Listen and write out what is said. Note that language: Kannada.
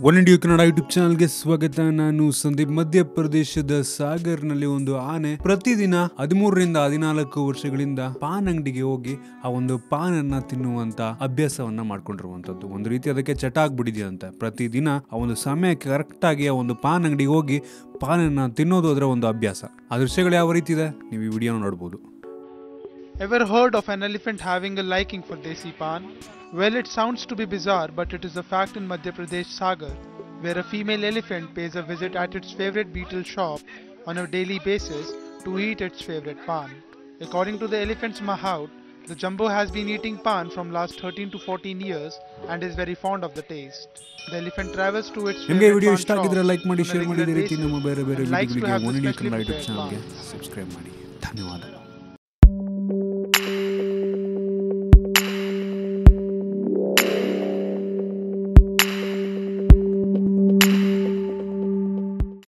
ಒನ್ ಇಂಡಿಯಾ ಕನ್ನಡ ಯೂಟ್ಯೂಬ್ ಚಾನಲ್ಗೆ ಸ್ವಾಗತ. ನಾನು ಸಂದೀಪ್. ಮಧ್ಯಪ್ರದೇಶದ ಸಾಗರ್ನಲ್ಲಿ ಒಂದು ಆನೆ ಪ್ರತಿದಿನ 13ರಿಂದ 14 ವರ್ಷಗಳಿಂದ ಪಾನ್ ಅಂಗಡಿಗೆ ಹೋಗಿ ಆ ಒಂದು ಪಾನ್ ಅನ್ನ ತಿನ್ನುವಂತ ಅಭ್ಯಾಸವನ್ನ ಮಾಡ್ಕೊಂಡಿರುವಂತದ್ದು. ಒಂದು ರೀತಿ ಅದಕ್ಕೆ ಚಟ ಆಗ್ಬಿಟ್ಟಿದೆಯಂತೆ. ಪ್ರತಿದಿನ ಆ ಒಂದು ಸಮಯಕ್ಕೆ ಕರೆಕ್ಟ್ ಆಗಿ ಆ ಒಂದು ಪಾನ್ ಅಂಗಡಿಗೆ ಹೋಗಿ ಪಾನನ್ನ ತಿನ್ನೋದು ಅದರ ಒಂದು ಅಭ್ಯಾಸ. ಆ ದೃಶ್ಯಗಳು ಯಾವ ರೀತಿ ಇದೆ ನೀವು ಈ ವಿಡಿಯೋನ ನೋಡಬಹುದು. Ever heard of an elephant having a liking for desi pan? Well, it sounds to be bizarre, but it is a fact in Madhya Pradesh Sagar, where a female elephant pays a visit at its favorite beetle shop on a daily basis to eat its favorite pan. According to the elephant's mahout, the jumbo has been eating pan from last 13 to 14 years and is very fond of the taste. The elephant travels to its favorite video pan ಇಷ್ಟ ಆಗಿದ್ರೆ shop ಲೈಕ್ ಮಾಡಿ, on a ಶೇರ್ ಮಾಡಿ. regular ಇದೇ ರೀತಿ basis ನಮ್ಮ ಬೇರೆ ಬೇರೆ and likes to ವಿಡಿಯೋಗಳಿಗೆ have the one India specially Kannada YouTube prepared ಚಾನಲ್ಗೆ pan. ಸಬ್ಸ್ಕ್ರೈಬ್ ಮಾಡಿ. ಧನ್ಯವಾದ.